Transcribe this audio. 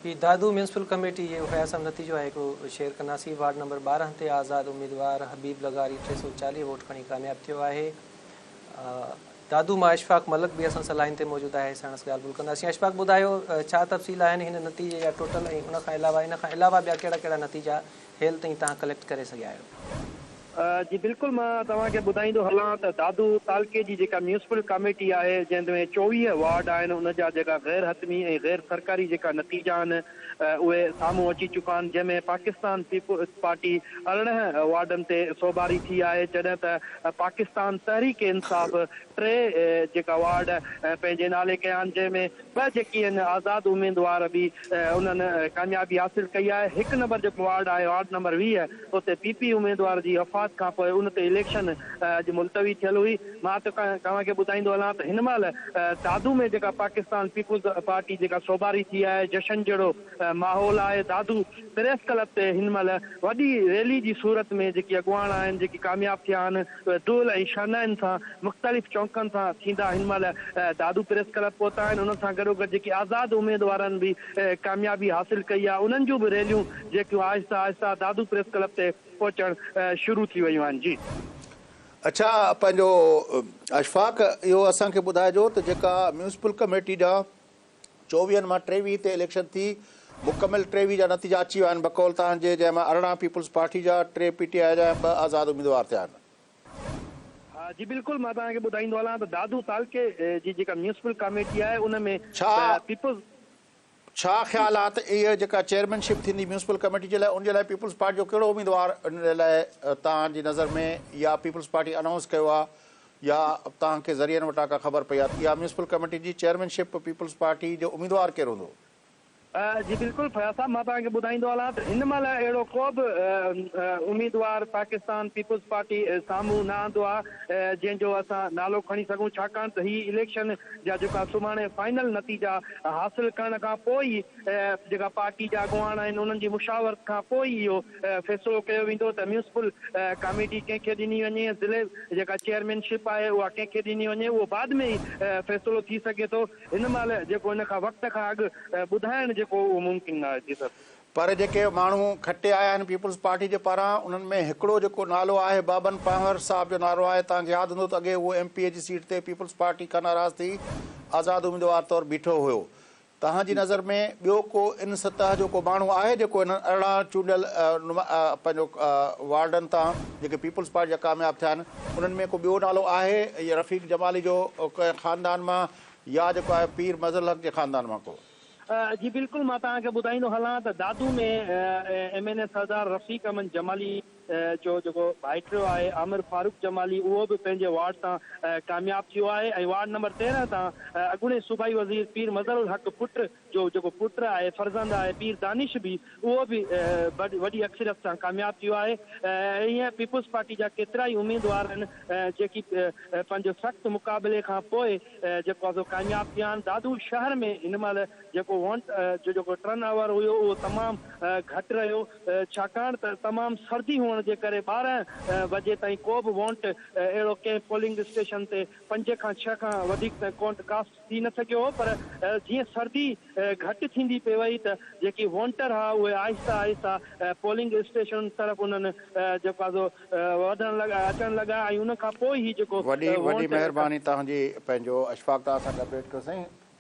दादू municipal committee ये फैसला नतीजो है को शेयर कनासी वार्ड नंबर 12 ते आज़ाद उम्मीदवार हबीब लगारी 340 वोट खणी कामयाब थियो आहे। दादू मां अशफाक मलक भी असां लाइन ते मौजूद है, साणस ॻाल्हि ॿोल कंदासीं। अशफाक ॿुधायो छा तफ़सील आहिनि हिन नतीजे जा टोटल, ऐं उन खां अलावा ॿिया कहिड़ा कहिड़ा नतीजा हेल ताईं तव्हां कलेक्ट करे सघिया आहियो? जी बिल्कुल, मां तव्हांखे ॿुधाईंदो हलां त दादू तालके जी जेका म्यूनसिपल कमेटी आहे जंहिंमें 24 वार्ड आहिनि, उन जा जेका गैर हतमी ऐं गैर सरकारी जेका नतीजा आहिनि उहे साम्हूं अची चुका आहिनि, जंहिंमें पाकिस्तान पीपुल्स पार्टी 18 वार्डनि ते सोभारी थी आहे, जॾहिं त पाकिस्तान तहरीक इंसाफ़ 3 जेका वार्ड पंहिंजे नाले कया आहिनि, जंहिंमें 2 जेकी आहिनि आज़ाद उम्मीदवार बि उन्हनि कामयाबी हासिल कई आहे। 1 नंबर जेको वार्ड आहे, वार्ड नंबर 20, उते पीपी उम्मीदवार जी वफ़ात खां पोइ उन ते इलेक्शन अॼु मुलतवी थियल हुई। मां तव्हांखे ॿुधाईंदो हलां त हिन महिल दादू में जेका पाकिस्तान पीपुल्स पार्टी जेका सोभारी थी आहे, जशन जहिड़ो माहौल आहे। दादू प्रेस क्लब ते हिन महिल वॾी रैली जी सूरत में जेकी अॻुवान आहिनि, जेकी कामयाब थिया आहिनि, ढोल ऐं शहनाइनि सां मुख़्तलिफ़ चौकनि सां थींदा हिन महिल दादू प्रेस क्लब पहुता आहिनि। उन सां गॾोगॾु जेकी आज़ाद उम्मीदवारनि बि कामयाबी हासिल कई आहे, उन्हनि जूं बि रैलियूं जेकियूं आहिस्ता आहिस्ता दादू प्रेस क्लब ते पहुचण शुरू थी वियूं आहिनि। जी अच्छा, पंहिंजो अशफाक इहो असांखे ॿुधाइजो त जेका म्यूनसिपल कमेटी जा 24 मां 23 ते इलेक्शन थी, मुकमिल 23 जा नतीजा अची विया आहिनि बकौल तव्हांजे, जंहिंमां 18 पीपुल्स पार्टी जा, 3 PTI जा, 2 आज़ाद उम्मीदवार थिया आहिनि। जी बिल्कुल, मां तव्हांखे ॿुधाईंदो हलां त दादू तालके जी जेका म्यूनसिपल कमेटी आहे उन में छा ख्याल आहे त इहा जेका चेयरमैनशिप थींदी म्यूनसिपल कमेटी जे लाइ, उनजे लाइ पीपुल्स पार्टी जो कहिड़ो उम्मीदवार उन लाइ तव्हांजी नज़र में, या पीपुल्स पार्टी अनाउंस कयो आहे, या तव्हांखे ज़रियनि वटां का ख़बर पई आहे इहा म्यूनसिपल कमेटी जी चेयरमैनशिप पीपुल्स पार्टी जो उम्मीदवार केरु हूंदो? जी बिल्कुल फयाज़ साहब, मां तव्हांखे ॿुधाईंदो हलां त हिन महिल अहिड़ो को बि उम्मीदवार पाकिस्तान पीपुल्स पार्टी साम्हूं न आंदो आहे जंहिंजो असां नालो खणी सघूं, छाकाणि त हीअ इलेक्शन जा जेका सुभाणे फाइनल नतीजा हासिल करण खां पोइ ई जेका पार्टी जा अॻुवान आहिनि, उन्हनि जी मुशावरत खां पोइ ई इहो फ़ैसिलो कयो वेंदो त म्यूनसिपल कमेटी कंहिंखे ॾिनी वञे, ज़िले जेका चेयरमैनशिप आहे उहा कंहिंखे ॾिनी वञे, उहो बाद में ई फ़ैसिलो थी सघे थो। हिन महिल जेको हिन खां वक़्त खां अॻु ॿुधाइण जेको उहो मुमकिन न आहे। जी सर, पर जेके माण्हू खटे आया आहिनि पीपुल्स पार्टी जे पारां, उन्हनि में हिकिड़ो जेको नालो आहे बाबन पंवर साहब जो नालो आहे। तव्हांखे यादि हूंदो त अॻे उहो MP जी सीट ते पीपुल्स पार्टी खां नाराज़ थी आज़ाद उम्मीदवार तौरु बीठो हुयो। तव्हांजी नज़र में ॿियो को इन सतह जो को माण्हू आहे जेको हिन 18 चूंडियल पंहिंजो वार्डनि तां जेके पीपुल्स पार्टी जा कामयाब थिया आहिनि, उन्हनि में को ॿियो नालो आहे, या रफ़ीक जमाली जो कंहिं ख़ानदान मां, या जेको आहे पीर मज़ल हक़ जे ख़ानदान मां को? जी बिल्कुल, मां तव्हांखे ॿुधाईंदो हलां त दादू में MNA सरदार रफ़ीक अहमद जमाली जो जेको भाइटियो आहे आमिर फारूक जमाली, उहो बि पंहिंजे वार्ड तां कामयाब थियो आहे। ऐं वार्ड नंबर 13 तां अॻूणे सूबाई वज़ीर पीर मज़ल हक़ पुट जो जेको पुट आहे, फर्ज़ंद आहे पीर दानिश बि, उहो बि वॾी अक्सरियत सां कामयाब थियो आहे। ईअं पीपुल्स पार्टी जा केतिरा ई उम्मीदवार आहिनि जेकी पंहिंजे सख़्तु मुक़ाबले खां पोइ जेको आहे कामयाब थिया आहिनि। दादू शहर में हिन महिल जेको जेको टर्न ओवर हुयो उहो तमामु घटि रहियो, छाकाणि त तमामु सर्दी हुअण जे करे 12 बजे ताईं को बि वोट अहिड़ो कंहिं पोलिंग स्टेशन ते 5 खां 6 खां वधीक काउंट कास्ट थी न सघियो हो। पर जीअं सर्दी घटि थींदी पई वई त जेकी वोटर हुआ उहे आहिस्ता आहिस्ता पोलिंग स्टेशन तरफ़ उन्हनि जेको आहे वधण लॻा, अचणु लॻा। ऐं उन खां पोइ ई जेको वॾी महिरबानी तव्हांजी पंहिंजो अशफाक, तव्हां सां अपडेट कयोसीं।